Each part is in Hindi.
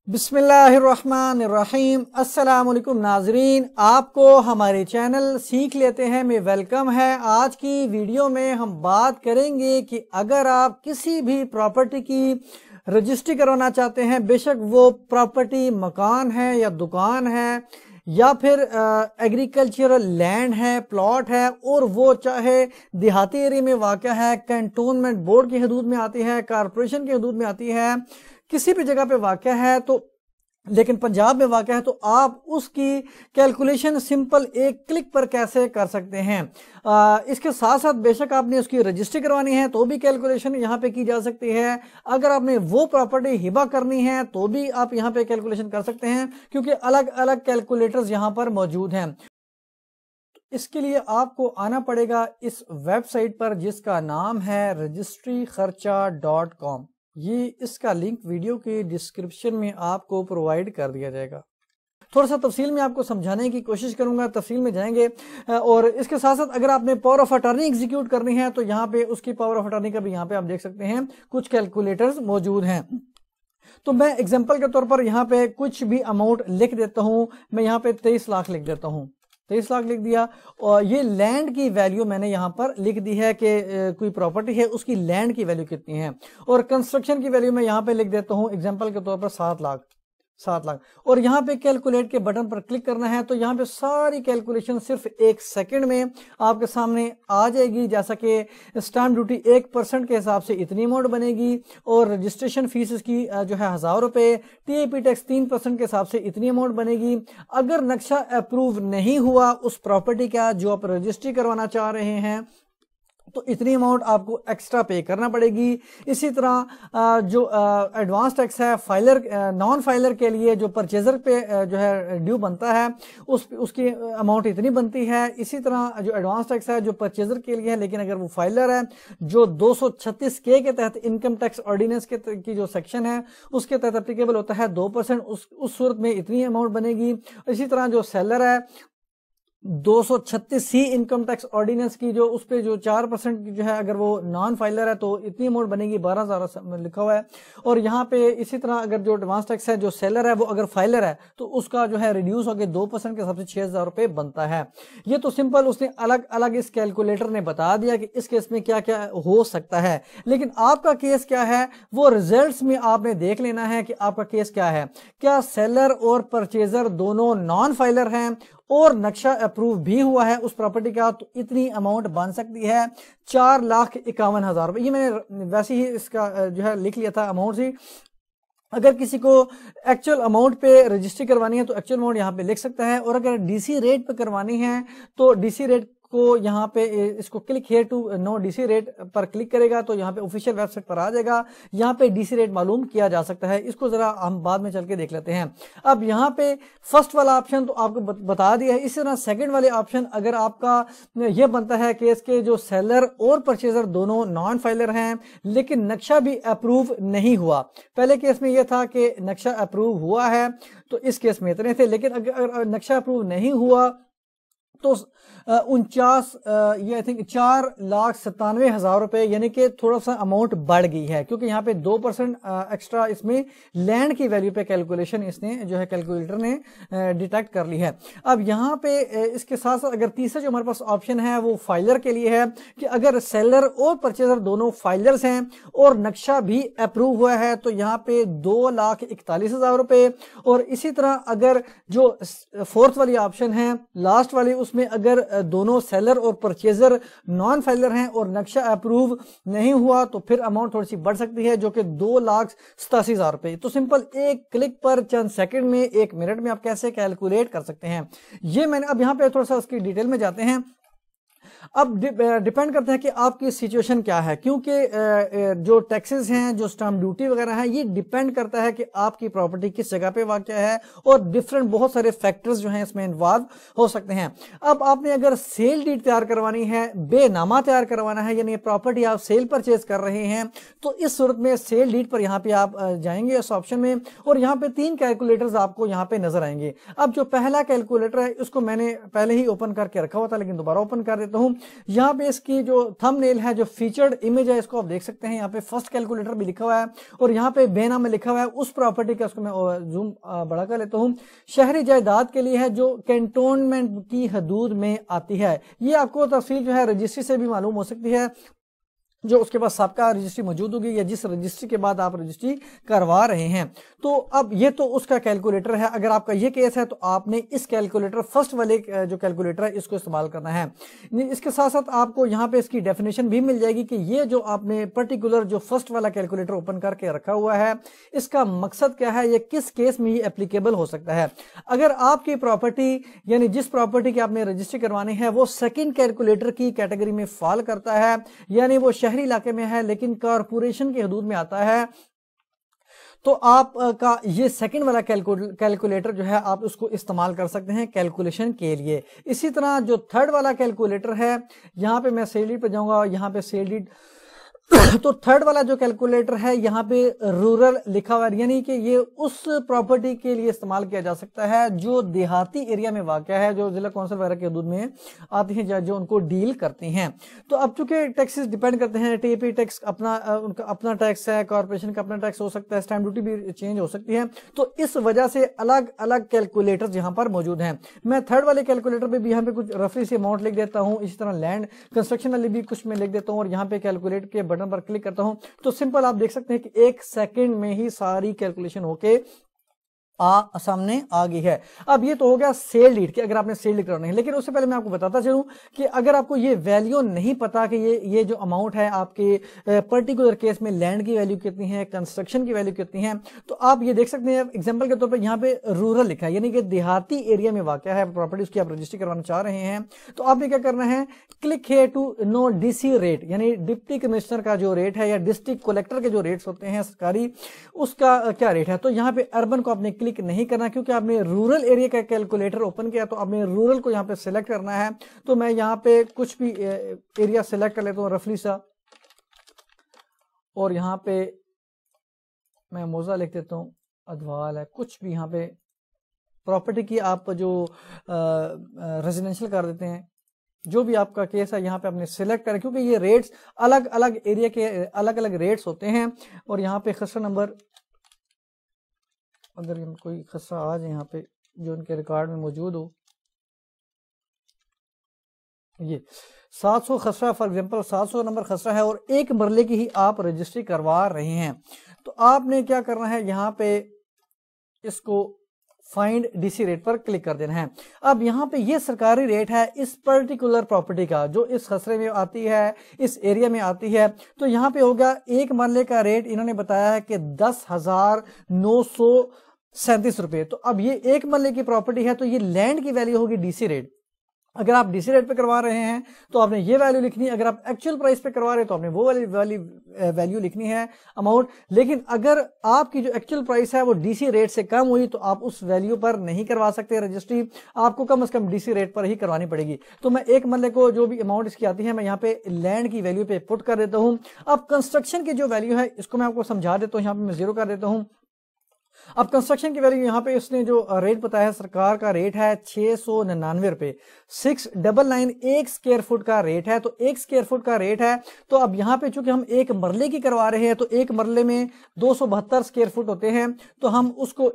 बिस्मिल्लाहिर्रहमानिर्रहीम। अस्सलामुअलैकुम नाजरीन, आपको हमारे चैनल सीख लेते हैं में वेलकम है। आज की वीडियो में हम बात करेंगे कि अगर आप किसी भी प्रॉपर्टी की रजिस्ट्री करवाना चाहते हैं, बेशक वो प्रॉपर्टी मकान है या दुकान है या फिर एग्रीकल्चरल लैंड है, प्लॉट है, और वो चाहे देहाती एरिया में वाक़या है, कैंटोनमेंट बोर्ड की हदूद में आती है, कारपोरेशन की हदूद में आती है, किसी भी जगह पे वाक़या है, तो लेकिन पंजाब में वाक़या है, तो आप उसकी कैलकुलेशन सिंपल एक क्लिक पर कैसे कर सकते हैं। इसके साथ साथ बेशक आपने उसकी रजिस्ट्री करवानी है तो भी कैलकुलेशन यहाँ पे की जा सकती है। अगर आपने वो प्रॉपर्टी हिबा करनी है तो भी आप यहाँ पे कैलकुलेशन कर सकते हैं, क्योंकि अलग अलग कैलकुलेटर्स यहाँ पर मौजूद हैं। इसके लिए आपको आना पड़ेगा इस वेबसाइट पर जिसका नाम है registryKharcha.com। ये इसका लिंक वीडियो के डिस्क्रिप्शन में आपको प्रोवाइड कर दिया जाएगा। थोड़ा सा तफसील में आपको समझाने की कोशिश करूंगा, तफसील में जाएंगे। और इसके साथ साथ अगर आपने पावर ऑफ अटॉर्नी एग्जीक्यूट करनी है तो यहाँ पे उसकी पावर ऑफ अटॉर्नी का भी यहाँ पे आप देख सकते हैं कुछ कैलकुलेटर्स मौजूद हैं। तो मैं एग्जाम्पल के तौर पर यहाँ पे कुछ भी अमाउंट लिख देता हूँ। मैं यहाँ पे 23 लाख लिख देता हूँ, 23 लाख लिख दिया। और ये लैंड की वैल्यू मैंने यहाँ पर लिख दी है कि कोई प्रॉपर्टी है उसकी लैंड की वैल्यू कितनी है। और कंस्ट्रक्शन की वैल्यू मैं यहाँ पे लिख देता हूँ एग्जांपल के तौर पर 7 लाख। और यहाँ पे कैलकुलेट के बटन पर क्लिक करना है तो यहाँ पे सारी कैलकुलेशन सिर्फ 1 सेकंड में आपके सामने आ जाएगी। जैसा कि स्टैंप ड्यूटी 1% के हिसाब से इतनी अमाउंट बनेगी, और रजिस्ट्रेशन फीस की जो है 1000 रुपये, TIP टैक्स 3% के हिसाब से इतनी अमाउंट बनेगी। अगर नक्शा अप्रूव नहीं हुआ उस प्रॉपर्टी का जो आप रजिस्ट्री करवाना चाह रहे हैं तो इतनी अमाउंट आपको एक्स्ट्रा पे करना पड़ेगी। इसी तरह जो एडवांस टैक्स है फाइलर नॉन फाइलर के लिए जो परचेजर पे जो है ड्यू बनता है उसकी अमाउंट इतनी बनती है। इसी तरह जो एडवांस टैक्स है जो परचेजर के लिए है, लेकिन अगर वो फाइलर है जो 236 के तहत इनकम टैक्स ऑर्डिनेंस की जो सेक्शन है उसके तहत एप्लीकेबल होता है 2%, उस सूरत में इतनी अमाउंट बनेगी। इसी तरह जो सेलर है 236C इनकम टैक्स ऑर्डिनेंस की जो उस पे जो 4% की जो है अगर वो नॉन फाइलर है तो इतनी अमाउंट बनेगी 12,000 लिखा हुआ है। और यहाँ पे इसी तरह अगर जो एडवांस टैक्स है जो सेलर है वो अगर फाइलर है तो उसका जो है रिड्यूस होकर 2% के हिसाब से 6,000 रुपये बनता है। ये तो सिंपल उसने अलग अलग इस कैलकुलेटर ने बता दिया कि इस केस में क्या क्या हो सकता है, लेकिन आपका केस क्या है वो रिजल्ट में आपने देख लेना है कि आपका केस क्या है। क्या सेलर और परचेजर दोनों नॉन फाइलर हैं और नक्शा अप्रूव भी हुआ है उस प्रॉपर्टी का, तो इतनी अमाउंट बन सकती है 4,51,000 रुपये। ये मैंने वैसे ही इसका जो है लिख लिया था अमाउंट से। अगर किसी को एक्चुअल अमाउंट पे रजिस्ट्री करवानी है तो एक्चुअल अमाउंट यहाँ पे लिख सकता है, और अगर डीसी रेट पे करवानी है तो डीसी रेट को यहाँ पे इसको click here to know DC rate पर क्लिक करेगा तो यहाँ पे ऑफिशियल वेबसाइट पर आ जाएगा। यहाँ पे डीसी रेट मालूम किया जा सकता है। इसको जरा हम बाद में चल के देख लेते हैं। अब यहाँ पे फर्स्ट वाला ऑप्शन तो आपको बता दिया है। इसी तरह सेकंड वाले ऑप्शन अगर आपका ये बनता है केस के जो सेलर और परचेजर दोनों नॉन फाइलर हैं लेकिन नक्शा भी अप्रूव नहीं हुआ। पहले केस में यह था कि नक्शा अप्रूव हुआ है तो इस केस में इतने थे, लेकिन अगर नक्शा अप्रूव नहीं हुआ तो 4,97,000 रुपए, यानी कि थोड़ा सा अमाउंट बढ़ गई है, क्योंकि यहाँ पे 2% एक्स्ट्रा इसमें लैंड की वैल्यू पे कैलकुलेशन इसने जो है कैलकुलेटर ने डिटेक्ट कर ली है। अब यहाँ पे इसके साथ साथ अगर तीसरा जो हमारे पास ऑप्शन है वो फाइलर के लिए है कि अगर सेलर और परचेजर दोनों फाइलर्स हैं और नक्शा भी अप्रूव हुआ है तो यहाँ पे 2,41,000 रुपए। और इसी तरह अगर जो फोर्थ वाली ऑप्शन है लास्ट वाली उसमें अगर दोनों सेलर और परचेजर नॉन फाइलर हैं और नक्शा अप्रूव नहीं हुआ तो फिर अमाउंट थोड़ी सी बढ़ सकती है जो कि 2,87,000 रुपए। तो सिंपल एक क्लिक पर चंद सेकंड में 1 मिनट में आप कैसे कैलकुलेट कर सकते हैं ये मैंने अब यहाँ पे थोड़ा सा उसकी डिटेल में जाते हैं। अब डिपेंड करता है कि आपकी सिचुएशन क्या है, क्योंकि जो टैक्सेस हैं जो स्टैंप ड्यूटी वगैरह है ये डिपेंड करता है कि आपकी प्रॉपर्टी किस जगह पे वाक़या है, और डिफरेंट बहुत सारे फैक्टर्स जो हैं इसमें इन्वॉल्व हो सकते हैं। अब आपने अगर सेल डीड तैयार करवानी है, बेनामा तैयार करवाना है, यानी प्रॉपर्टी आप सेल परचेज कर रहे हैं, तो इस सूरत में सेल डीड पर यहाँ पे आप जाएंगे इस ऑप्शन में, और यहाँ पे 3 कैलकुलेटर्स आपको यहाँ पे नजर आएंगे। अब जो पहला कैलकुलेटर है उसको मैंने पहले ही ओपन करके रखा हुआ था लेकिन दोबारा ओपन कर देता हूँ। हूं। यहाँ पे इसकी जो थंबनेल है, जो फीचर्ड इमेज है, इसको आप देख सकते हैं। यहाँ पे फर्स्ट कैलकुलेटर भी लिखा हुआ है और यहाँ पे बेना में लिखा हुआ है उस प्रॉपर्टी का, उसको मैं जूम बड़ा कर लेता हूँ, शहरी जायदाद के लिए है जो कैंटोनमेंट की हदूद में आती है। ये आपको तफसील जो है रजिस्ट्री से भी मालूम हो सकती है, जो उसके पास सबका रजिस्ट्री मौजूद होगी या जिस रजिस्ट्री के बाद आप रजिस्ट्री करवा रहे हैं। तो अब ये तो उसका कैलकुलेटर है। अगर आपका ये केस है तो आपने इस कैलकुलेटर, फर्स्ट वाले जो कैलकुलेटर है, इसको इस्तेमाल करना है। इसके साथ साथ आपको यहाँ पे इसकी डेफिनेशन भी मिल जाएगी कि ये जो आपने पर्टिकुलर जो फर्स्ट वाला कैलकुलेटर ओपन करके रखा हुआ है, इसका मकसद क्या है, ये किस केस में ये एप्लीकेबल हो सकता है। अगर आपकी प्रॉपर्टी यानी जिस प्रॉपर्टी की आपने रजिस्ट्री करवानी है वो सेकेंड कैलकुलेटर की कैटेगरी में फॉल करता है, यानी वो शहरी इलाके में है लेकिन कॉरपोरेशन की हदूद में आता है, तो आपका ये सेकंड वाला कैलकुलेटर जो है आप उसको इस्तेमाल कर सकते हैं कैलकुलेशन के लिए। इसी तरह जो थर्ड वाला कैलकुलेटर है, यहां पे मैं सेल डीड पे जाऊंगा, यहां पे सेल डीड तो थर्ड वाला जो कैलकुलेटर है यहाँ पे रूरल लिखा हुआ है, यानी कि ये उस प्रॉपर्टी के लिए इस्तेमाल किया जा सकता है जो देहाती एरिया में वाक़ है, जो जिला कौंसिल वगैरह के हदूद में आती हैं, जो उनको डील करती हैं। तो अब चूंकि टैक्सेस डिपेंड करते हैं, टीपी टैक्स उनका अपना टैक्स है, कॉर्पोरेशन का अपना टैक्स हो सकता है, स्टैंप ड्यूटी भी चेंज हो सकती है, तो इस वजह से अलग अलग कैलकुलेटर्स यहाँ पर मौजूद हैं। मैं थर्ड वाले कैलकुलेटर पे भी यहाँ पे कुछ रफली से अमाउंट लिख देता हूँ, इसी तरह लैंड कंस्ट्रक्शन वाली भी कुछ मैं लिख देता हूँ और यहाँ पे कैलकुलेट के बटन पर क्लिक करता हूं तो सिंपल आप देख सकते हैं कि 1 सेकंड में ही सारी कैलकुलेशन होके सामने आ गई है। अब ये तो हो गया सेल डीड कि अगर आपने सेल डीड करना है, लेकिन उससे पहले मैं आपको बताता चलूं कि अगर आपको ये वैल्यू नहीं पता कि ये जो अमाउंट है आपके पर्टिकुलर केस में लैंड की वैल्यू कितनी है, कंस्ट्रक्शन की वैल्यू कितनी है, तो आप ये देख सकते हैं एग्जांपल के तौर पर यहाँ पे रूरल लिखा है, यानी कि देहाती एरिया में वाक़या है प्रॉपर्टी, उसकी आप रजिस्ट्री करवाना चाह रहे हैं। तो आपने क्या करना है, click here to know DC rate, यानी डिप्टी कमिश्नर का जो रेट है या डिस्ट्रिक्ट कलेक्टर के जो रेट्स होते हैं सरकारी, उसका क्या रेट है। तो यहाँ पे अर्बन को आपने क्लिक नहीं करना क्योंकि आपने रूरल एरिया का कैलकुलेटर ओपन किया, तो आपने रूरल को यहाँ पे सिलेक्ट करना है। तो मैं यहाँ पे कुछ भी एरिया सिलेक्ट कर लेता हूँ रफली सा, और यहाँ पे मैं मौजा लिख देता हूँ, अधवाल है, कुछ भी यहाँ पे प्रॉपर्टी की आप जो रेजिडेंशियल कर देते हैं, जो भी आपका केस है यहाँ पे आपने सिलेक्ट करें, क्योंकि ये रेट्स अलग अलग एरिया के अलग अलग रेट्स होते हैं। और यहाँ पे खसरा नंबर, अगर कोई खसरा आ जाए यहाँ पे जो उनके रिकॉर्ड में मौजूद हो, ये 700 खसरा फॉर एग्जांपल 700 नंबर खसरा है और एक मरले की ही आप रजिस्ट्री करवा रहे हैं, तो आपने क्या करना है, यहाँ पे इसको फाइंड डीसी रेट पर क्लिक कर देना है। अब यहाँ पे ये सरकारी रेट है इस पर्टिकुलर प्रॉपर्टी का जो इस खसरे में आती है, इस एरिया में आती है। तो यहाँ पे होगा एक मरले का रेट इन्होंने बताया है कि 10,937 रुपए। तो अब ये एक मरले की प्रॉपर्टी है तो ये लैंड की वैल्यू होगी डीसी रेट। अगर आप डीसी रेट पे करवा रहे हैं तो आपने ये वैल्यू लिखनी है, अगर आप एक्चुअल प्राइस पे करवा रहे हैं तो आपने वो वाली वैल्यू लिखनी है, अमाउंट। लेकिन अगर आपकी जो एक्चुअल प्राइस है वो डीसी रेट से कम हुई तो आप उस वैल्यू पर नहीं करवा सकते रजिस्ट्री, आपको कम से कम डीसी रेट पर ही करवानी पड़ेगी। तो मैं एक मरले को जो भी अमाउंट इसकी आती है मैं यहाँ पे लैंड की वैल्यू पे पुट कर देता हूँ। अब कंस्ट्रक्शन की जो वैल्यू है इसको मैं आपको समझा देता हूँ, यहाँ पे मैं 0 कर देता हूँ। अब कंस्ट्रक्शन की वैल्यू यहाँ पे इसने जो रेट बताया है, सरकार का रेट है 699 रुपए। 699 एक स्क्वायर फुट का रेट है, तो एक स्क्वायर फुट का रेट है। तो अब यहाँ पे चूंकि हम एक मरले की करवा रहे हैं तो एक मरले में 272 स्क्वायर फुट होते हैं, तो हम उसको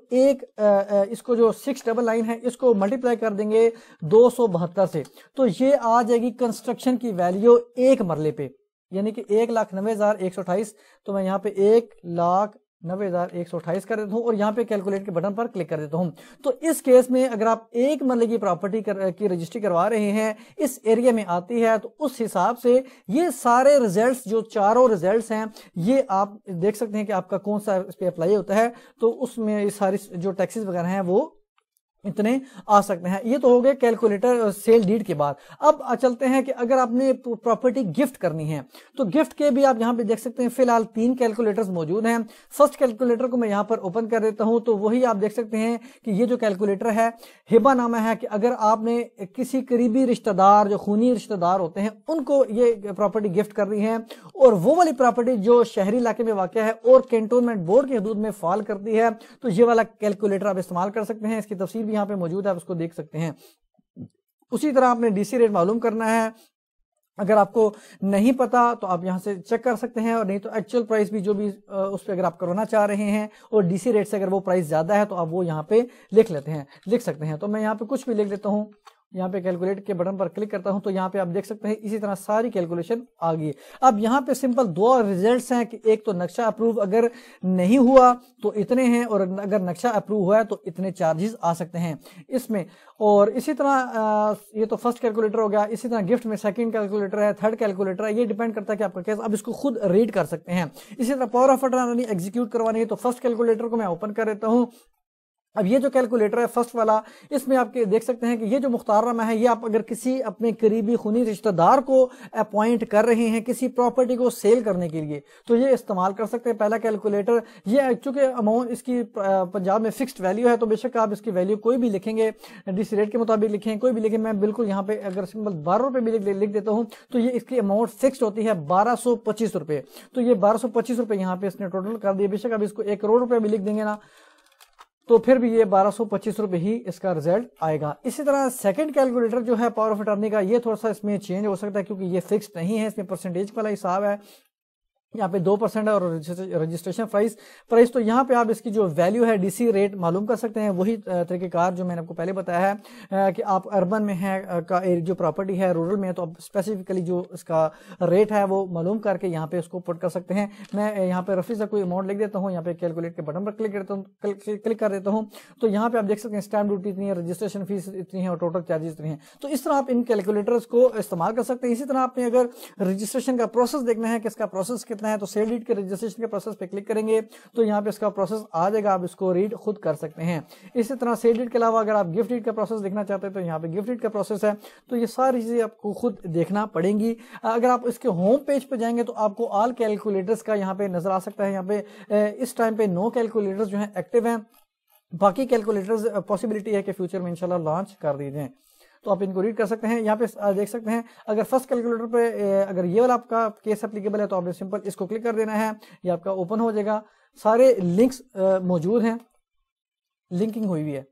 इसको जो 699 है इसको मल्टीप्लाई कर देंगे 272 से, तो ये आ जाएगी कंस्ट्रक्शन की वैल्यू एक मरले पे, यानी कि 1,90,128। तो मैं यहाँ पे 1,90,128 कर देता हूं और यहाँ पे कैलकुलेट के बटन पर क्लिक कर देता हूं। तो इस केस में अगर आप एक मरले की प्रॉपर्टी की रजिस्ट्री करवा रहे हैं, इस एरिया में आती है, तो उस हिसाब से ये सारे रिजल्ट्स जो चारों रिजल्ट्स हैं ये आप देख सकते हैं कि आपका कौन सा इस पे अप्लाई होता है। तो उसमें ये सारी जो टैक्सेस वगैरह हैं वो इतने आ सकते हैं। ये तो हो गए कैलकुलेटर सेल डीड के बाद। अब चलते हैं कि अगर आपने प्रॉपर्टी गिफ्ट करनी है तो गिफ्ट के भी आप यहाँ पे देख सकते हैं फिलहाल 3 कैलकुलेटर्स मौजूद हैं। फर्स्ट कैलकुलेटर को मैं यहाँ पर ओपन कर देता हूँ, तो वही आप देख सकते हैं कि ये जो कैलकुलेटर है हिबा नामा है कि अगर आपने किसी करीबी रिश्तेदार जो खूनी रिश्तेदार होते हैं उनको ये प्रॉपर्टी गिफ्ट कर रही है, और वो वाली प्रॉपर्टी जो शहरी इलाके में वाक़ है और कैंटोनमेंट बोर्ड की हदूद में फॉल करती है, तो ये वाला कैलकुलेटर आप इस्तेमाल कर सकते हैं। इसकी तफसील यहाँ पे मौजूद है, आप उसको देख सकते हैं। उसी तरह आपने डीसी रेट मालूम करना है अगर आपको नहीं पता तो आप यहाँ से चेक कर सकते हैं, और नहीं तो एक्चुअल प्राइस भी जो भी उस पर अगर आप करवाना चाह रहे हैं और डीसी रेट से अगर वो प्राइस ज़्यादा है तो आप वो यहाँ पे लिख सकते हैं। तो मैं यहाँ पे कुछ भी लिख देता हूँ, यहाँ पे कैलकुलेट के बटन पर क्लिक करता हूं तो यहाँ पे आप देख सकते हैं इसी तरह सारी कैलकुलेशन आ गई। अब यहाँ पे सिंपल दो रिजल्ट्स हैं कि एक तो नक्शा अप्रूव अगर नहीं हुआ तो इतने हैं, और अगर नक्शा अप्रूव हुआ है तो इतने चार्जेस आ सकते हैं इसमें। और इसी तरह ये तो फर्स्ट कैलकुलेटर हो गया। इसी तरह गिफ्ट में सेकंड कैलकुलेटर है, थर्ड कैलकुलेटर है, ये डिपेंड करता है कि आपका केस, आप इसको खुद रीड कर सकते हैं। इसी तरह पावर ऑफ अटॉर्नी एग्जीक्यूट करवानी है तो फर्स्ट कैलकुलेटर को मैं ओपन कर देता हूँ। अब ये जो कैलकुलेटर है फर्स्ट वाला, इसमें आप देख सकते हैं कि ये जो मुख्तारनामा है, ये आप अगर किसी अपने करीबी खूनी रिश्तेदार को अपॉइंट कर रहे हैं किसी प्रॉपर्टी को सेल करने के लिए तो ये इस्तेमाल कर सकते हैं। पहला कैलकुलेटर ये, चूंकि अमाउंट इसकी पंजाब में फिक्स्ड वैल्यू है तो बेशक आप इसकी वैल्यू कोई भी लिखेंगे, डीसी रेट के मुताबिक लिखें, कोई भी लिखें। मैं बिल्कुल यहाँ पे अगर सिंपल 12 रुपये भी लिख देता हूँ तो ये इसकी अमाउंट फिक्स्ड होती है 1225 रुपये। तो ये 1225 रुपये यहाँ पे इसने टोटल कर दिया। बेशक अब इसको 1 करोड़ रुपये भी लिख देंगे ना तो फिर भी ये 1225 रुपये ही इसका रिजल्ट आएगा। इसी तरह सेकंड कैलकुलेटर जो है पावर ऑफ अटॉर्नी का, ये थोड़ा सा इसमें चेंज हो सकता है क्योंकि ये फिक्स्ड नहीं है, इसमें परसेंटेज वाला हिसाब है। यहाँ पे 2% है और रजिस्ट्रेशन प्राइस तो यहाँ पे आप इसकी जो वैल्यू है डीसी रेट मालूम कर सकते हैं। वही तरीकेकार जो मैंने आपको पहले बताया है कि आप अर्बन में है का जो प्रॉपर्टी है, रूरल में है, तो आप स्पेसिफिकली जो इसका रेट है वो मालूम करके यहाँ पे उसको पुट कर सकते हैं। मैं यहाँ पे रफी से कोई अमाउंट लिख देता हूँ, यहाँ पे कैलकुलेट के बटन पर क्लिक कर देता हूँ तो यहाँ पे आप देख सकते हैं स्टैम्प ड्यूटी इतनी है, रजिस्ट्रेशन फीस इतनी है और टोटल चार्जेस इतनी है। तो इस तरह आप इन कैलकुलेटर्स को इस्तेमाल कर सकते हैं। इसी तरह आपने अगर रजिस्ट्रेशन का प्रोसेस देखना है कि इसका प्रोसेस कितना है तो सेल डीड के रजिस्ट्रेशन के प्रोसेस पे क्लिक करेंगे तो यहाँ पे इसका प्रोसेस आ जाएगा, आप इसको रीड खुद कर सकते हैं। इसी तरह सेल डीड के अलावा अगर आप गिफ्ट डीड का प्रोसेस देखना चाहते हैं तो यहाँ पे गिफ्ट डीड का प्रोसेस है, तो ये सारी चीजें आपको खुद देखना पड़ेंगी। अगर आप इसके होम पेज पे जाएंगे तो आपको ऑल कैलकुलेटर्स का यहाँ पे नजर आ सकता है। यहाँ पे इस टाइम पे 9 कैलकुलेटर्स जो है एक्टिव हैं, बाकी कैलकुलेटर्स पॉसिबिलिटी है कि फ्यूचर में इंशाल्लाह लॉन्च कर दी जाएं, तो आप इनको रीड कर सकते हैं। यहाँ पे देख सकते हैं अगर फर्स्ट कैलकुलेटर पे अगर ये वाला आपका केस एप्लीकेबल है तो आपने सिंपल इसको क्लिक कर देना है, ये आपका ओपन हो जाएगा। सारे लिंक्स मौजूद हैं, लिंकिंग हुई हुई है।